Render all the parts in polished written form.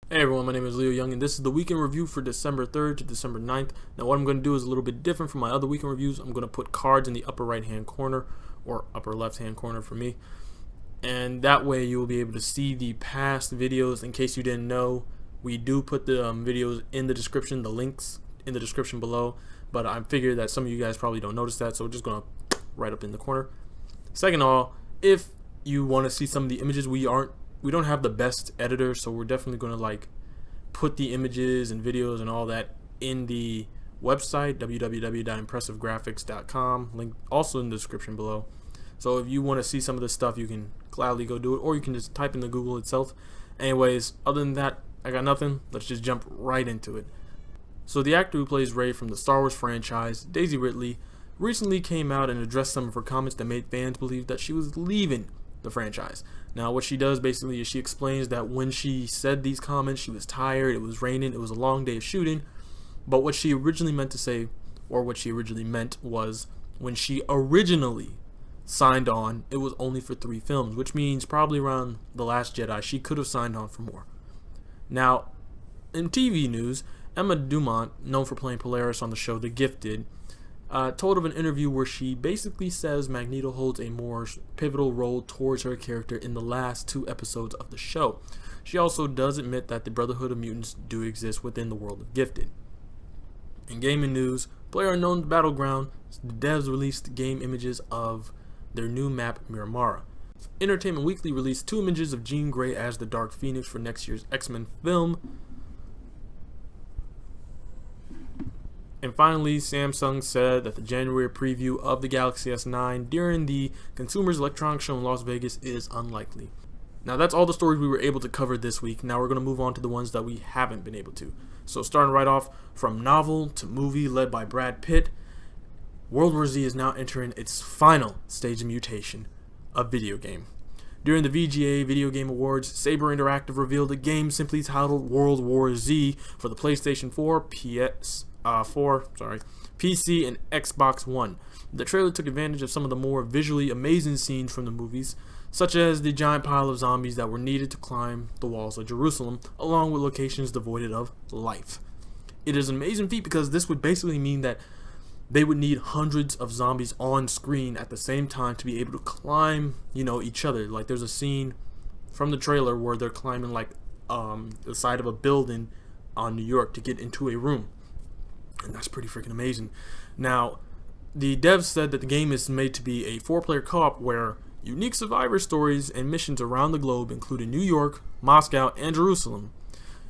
Hey everyone, my name is Leo Young and this is the weekend review for December 3rd to December 9th. Now what I'm going to do is a little bit different from my other weekend reviews. I'm going to put cards in the upper right hand corner, or upper left hand corner for me. And that way you will be able to see the past videos. In case you didn't know, we do put the videos in the description, the links in the description below. But I figured that some of you guys probably don't notice that, so we're just going to right up in the corner. Second of all, if you want to see some of the images, we don't have the best editor, so we're definitely going to put the images and videos and all that in the website, www.impressivegraphics.com, link also in the description below. So if you want to see some of this stuff, you can gladly go do it, or you can just type in the Google itself. Anyways, other than that, I got nothing. Let's just jump right into it. So the actor who plays Rey from the Star Wars franchise, Daisy Ridley, recently came out and addressed some of her comments that made fans believe that she was leaving the franchise. Now what she does basically is she explains that when she said these comments, she was tired, it was raining, it was a long day of shooting, but what she originally meant to say, or what she originally meant, was when she originally signed on, it was only for 3 films, which means probably around The Last Jedi she could have signed on for more. Now in TV news, Emma Dumont, known for playing Polaris on the show The Gifted, told of an interview where she basically says Magneto holds a more pivotal role towards her character in the last 2 episodes of the show. She also does admit that the Brotherhood of Mutants do exist within the world of Gifted. In gaming news, PlayerUnknown's Battleground, the devs released game images of their new map Miramara. Entertainment Weekly released 2 images of Jean Grey as the Dark Phoenix for next year's X-Men film. And finally, Samsung said that the January preview of the Galaxy S9 during the Consumers Electronics Show in Las Vegas is unlikely. Now that's all the stories we were able to cover this week. Now we're going to move on to the ones that we haven't been able to. So starting right off, from novel to movie led by Brad Pitt, World War Z is now entering its final stage of mutation, a video game. During the VGA Video Game Awards, Saber Interactive revealed a game simply titled World War Z for the PlayStation 4, PC, and Xbox One. The trailer took advantage of some of the more visually amazing scenes from the movies, such as the giant pile of zombies that were needed to climb the walls of Jerusalem, along with locations devoid of life. It is an amazing feat because this would basically mean that they would need hundreds of zombies on screen at the same time to be able to climb, each other. Like there's a scene from the trailer where they're climbing the side of a building on New York to get into a room. And that's pretty freaking amazing. Now, the devs said that the game is made to be a 4-player co-op where unique survivor stories and missions around the globe, including New York, Moscow, and Jerusalem,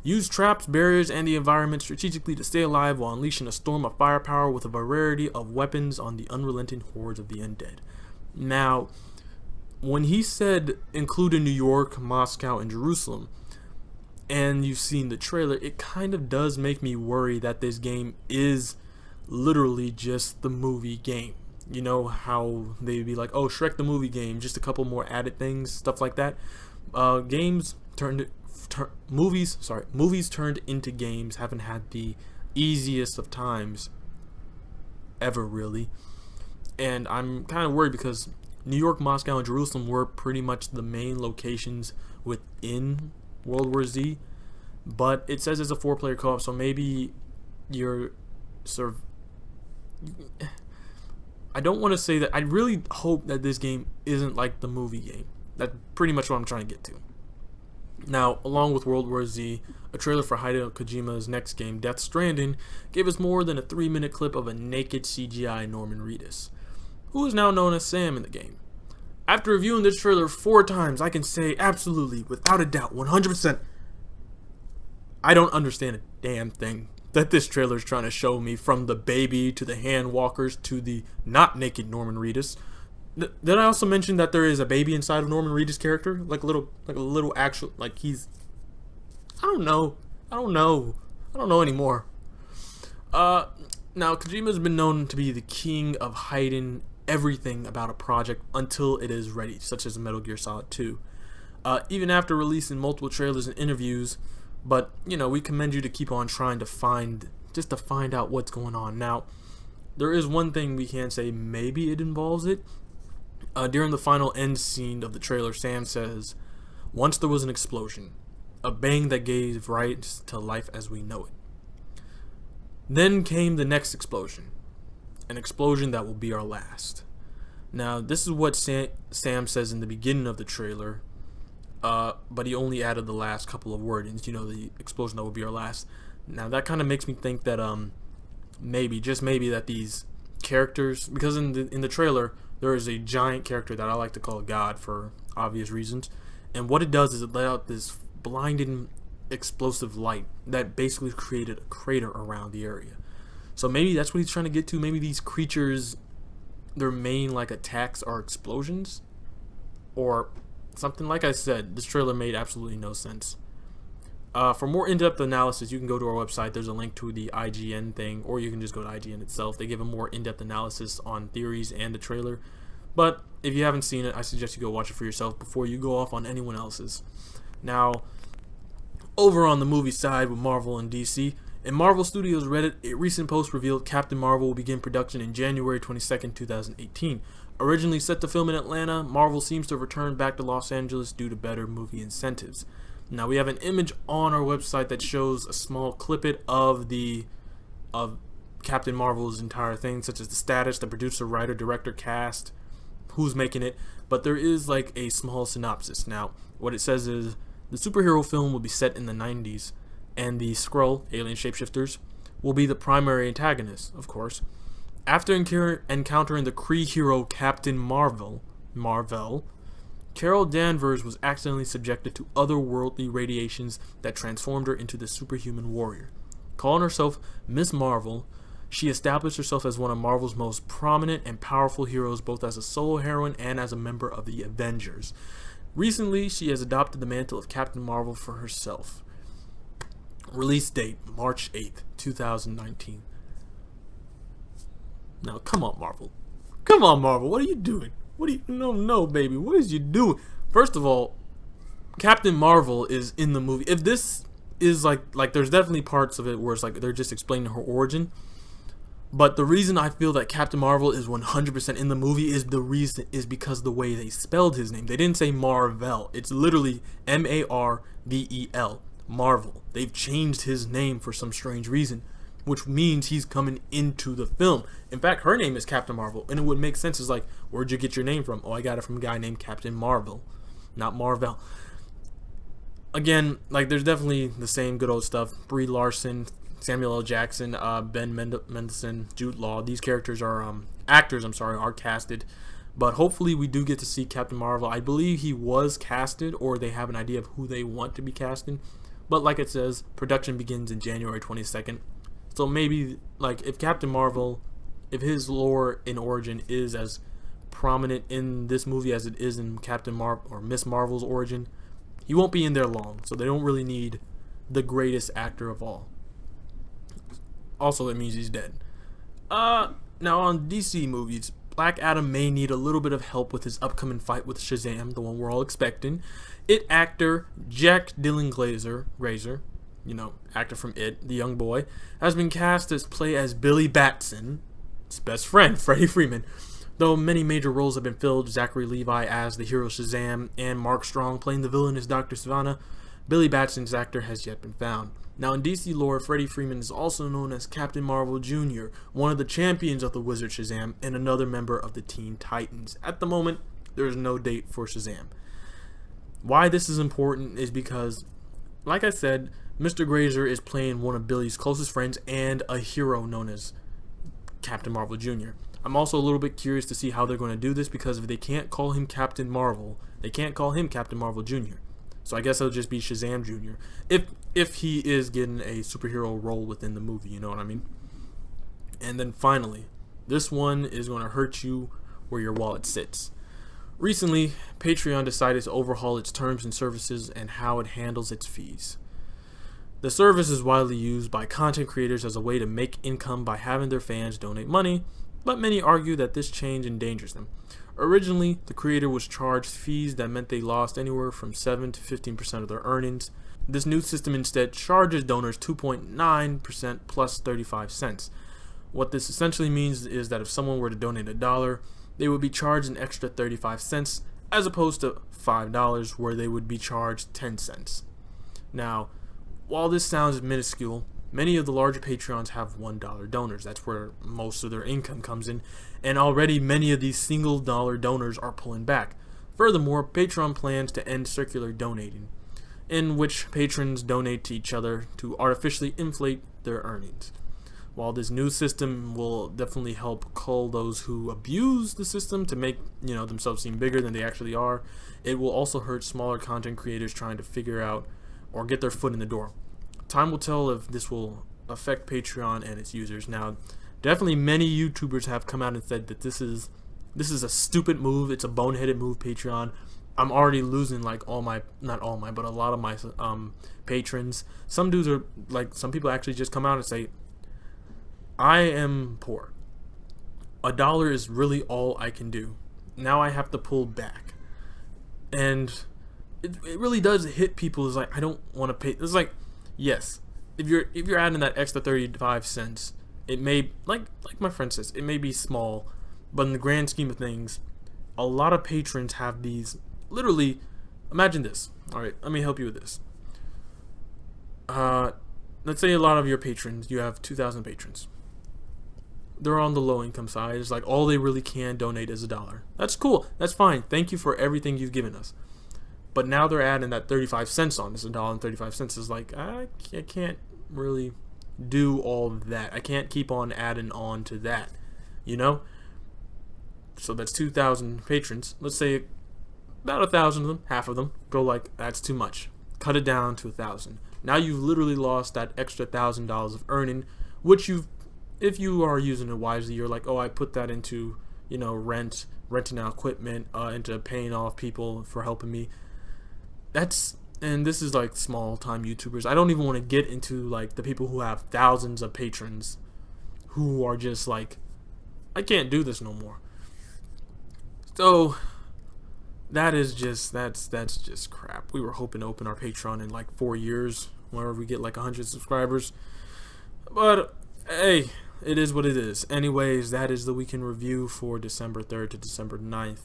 use traps, barriers, and the environment strategically to stay alive while unleashing a storm of firepower with a variety of weapons on the unrelenting hordes of the undead. Now, when he said including New York, Moscow, and Jerusalem, and you've seen the trailer, it kind of does make me worry that this game is literally just the movie game. You know how they'd be like, oh, Shrek the movie game, just a couple more added things, stuff like that. Movies turned into games haven't had the easiest of times ever, really. And I'm kind of worried because New York, Moscow, and Jerusalem were pretty much the main locations within World War Z, but it says it's a 4-player co-op, so maybe you're sort of, I don't want to say that. I really hope that this game isn't like the movie game. That's pretty much what I'm trying to get to. Now, along with World War Z, a trailer for Hideo Kojima's next game, Death Stranding, gave us more than a 3-minute clip of a naked CGI Norman Reedus, who is now known as Sam in the game. After reviewing this trailer 4 times, I can say absolutely, without a doubt, 100%, I don't understand a damn thing that this trailer is trying to show me, from the baby to the hand walkers to the not naked Norman Reedus. Did I also mention that there is a baby inside of Norman Reedus' character, like a little actual, like he's, I don't know anymore. Now Kojima's been known to be the king of hiding everything about a project until it is ready, such as Metal Gear Solid 2. Even after releasing multiple trailers and interviews, but we commend you to keep on trying to find out what's going on. Now, there is one thing we can say, maybe it involves it. During the final end scene of the trailer, Sam says, "Once there was an explosion, a bang that gave rise to life as we know it. Then came the next explosion, an explosion that will be our last. Now, this is what Sam says in the beginning of the trailer, but he only added the last couple of wordings, the explosion that will be our last. Now, that kind of makes me think that maybe, just maybe, that these characters, because in the trailer, there is a giant character that I like to call God for obvious reasons, and what it does is it let out this blinding explosive light that basically created a crater around the area. So maybe that's what he's trying to get to. Maybe these creatures, their main attacks are explosions or something. Like I said, this trailer made absolutely no sense. For more in-depth analysis, you can go to our website. There's a link to the IGN thing, or you can just go to IGN itself. They give a more in-depth analysis on theories and the trailer. But if you haven't seen it, I suggest you go watch it for yourself before you go off on anyone else's. Now, over on the movie side with Marvel and DC, in Marvel Studios Reddit, a recent post revealed Captain Marvel will begin production in January 22nd, 2018. Originally set to film in Atlanta, Marvel seems to have returned back to Los Angeles due to better movie incentives. Now, we have an image on our website that shows a small clippet of Captain Marvel's entire thing, such as the status, the producer, writer, director, cast, who's making it, but there is a small synopsis. Now, what it says is, the superhero film will be set in the 90s, and the Skrull, alien shapeshifters, will be the primary antagonist, of course. After encountering the Kree hero Captain Marvel, Carol Danvers was accidentally subjected to otherworldly radiations that transformed her into the superhuman warrior. Calling herself Miss Marvel, she established herself as one of Marvel's most prominent and powerful heroes, both as a solo heroine and as a member of the Avengers. Recently, she has adopted the mantle of Captain Marvel for herself. Release date, March 8th, 2019. Now, come on, Marvel. Come on, Marvel. What are you doing? No, baby. What is you doing? First of all, Captain Marvel is in the movie. If this is there's definitely parts of it where it's they're just explaining her origin. But the reason I feel that Captain Marvel is 100% in the movie is because the way they spelled his name. They didn't say Marvel. It's literally Marvel. Marvel. They've changed his name for some strange reason, which means he's coming into the film. In fact, her name is Captain Marvel, and it would make sense. It's where'd you get your name from? Oh, I got it from a guy named Captain Marvel, not Marvel. Again, like, there's definitely the same good old stuff. Brie Larson, Samuel L. Jackson, Ben Mendelsohn, Jude Law. These characters are actors. Are casted, but hopefully we do get to see Captain Marvel. I believe he was casted, or they have an idea of who they want to be casting. But like it says, production begins in January 22nd. So maybe, like, if Captain Marvel, if his lore in origin is as prominent in this movie as it is in Captain Marvel or Miss Marvel's origin, he won't be in there long. So they don't really need the greatest actor of all. Also, that means he's dead. Now on DC movies, Black Adam may need a little bit of help with his upcoming fight with SHAZAM, the one we're all expecting. It actor Jack Dylan Grazer, you know, actor from It, the young boy, has been cast as Billy Batson, his best friend, Freddie Freeman. Though many major roles have been filled, Zachary Levi as the hero SHAZAM and Mark Strong playing the villain as Dr. Sivana, Billy Batson's actor has yet been found. Now in DC lore, Freddie Freeman is also known as Captain Marvel Jr., one of the champions of the Wizard SHAZAM and another member of the Teen Titans. At the moment, there is no date for SHAZAM. Why this is important is because, like I said, Mr. Grazer is playing one of Billy's closest friends and a hero known as Captain Marvel Jr. I'm also a little bit curious to see how they're going to do this, because if they can't call him Captain Marvel, they can't call him Captain Marvel Jr. So I guess it'll just be SHAZAM Jr. If he is getting a superhero role within the movie, you know what I mean? And then finally, this one is going to hurt you where your wallet sits. Recently, Patreon decided to overhaul its terms and services and how it handles its fees. The service is widely used by content creators as a way to make income by having their fans donate money, but many argue that this change endangers them. Originally, the creator was charged fees that meant they lost anywhere from 7 to 15% of their earnings. This new system instead charges donors 2.9% plus 35 cents. What this essentially means is that if someone were to donate $1, they would be charged an extra 35 cents, as opposed to $5 where they would be charged 10 cents. Now, while this sounds minuscule, many of the larger Patreons have $1 donors. That's where most of their income comes in, and already many of these single dollar donors are pulling back. Furthermore, Patreon plans to end circular donating, in which patrons donate to each other to artificially inflate their earnings. While this new system will definitely help cull those who abuse the system to make themselves seem bigger than they actually are, it will also hurt smaller content creators trying to figure out or get their foot in the door. Time will tell if this will affect Patreon and its users. Now, definitely many YouTubers have come out and said that this is a stupid move. It's a boneheaded move, Patreon. I'm already losing like not all my, but a lot of my patrons. Some dudes are like, some people actually just come out and say, I am poor. $1 is really all I can do. Now I have to pull back. And it really does hit people. It's like, I don't want to pay. It's like, yes, if you're adding that extra 35 cents, it may, like my friend says, it may be small, but in the grand scheme of things, a lot of patrons have these, literally, imagine this. All right, let me help you with this. Let's say a lot of your patrons, you have 2,000 patrons. They're on the low income side. It's like all they really can donate is $1. That's cool. That's fine. Thank you for everything you've given us. But now they're adding that 35 cents on. It's $1.35. Is like, I can't really do all that. I can't keep on adding on to that, So that's 2,000 patrons. Let's say about 1,000 of them, half of them, go like, that's too much. Cut it down to 1,000. Now you've literally lost that extra $1,000 of earning, which if you are using it wisely, you're like, oh, I put that into, renting out equipment, into paying off people for helping me. And this is like small time YouTubers. I don't even want to get into like the people who have thousands of patrons who are just like, I can't do this no more. So that's just crap. We were hoping to open our Patreon in like 4 years, whenever we get like 100 subscribers. But hey, it is what it is. Anyways, that is the weekend review for December 3rd to December 9th.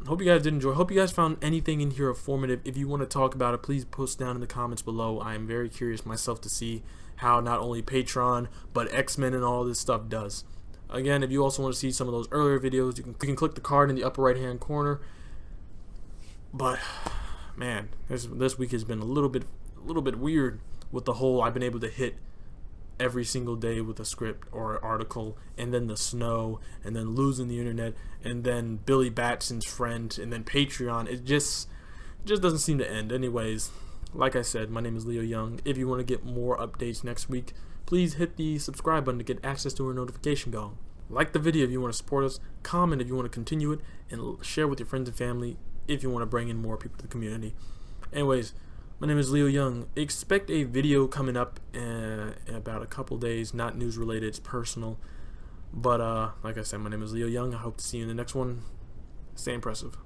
Hope you guys did enjoy. Hope you guys found anything in here informative. If you want to talk about it, please post down in the comments below. I am very curious myself to see how not only Patreon, but X-Men and all this stuff does. Again, if you also want to see some of those earlier videos, you can click the card in the upper right hand corner. But man, this week has been a little bit weird with the whole, I've been able to hit every single day with a script or an article, and then the snow, and then losing the internet, and then Billy Batson's friend, and then Patreon. It just doesn't seem to end. Anyways, like I said, my name is Leo Young. If you want to get more updates next week, please hit the subscribe button to get access to our notification bell. Like the video if you want to support us, comment if you want to continue it, and share with your friends and family if you want to bring in more people to the community. Anyways, my name is Leo Young. Expect a video coming up in about a couple days. Not news related, it's personal. But like I said, my name is Leo Young. I hope to see you in the next one. Stay impressive.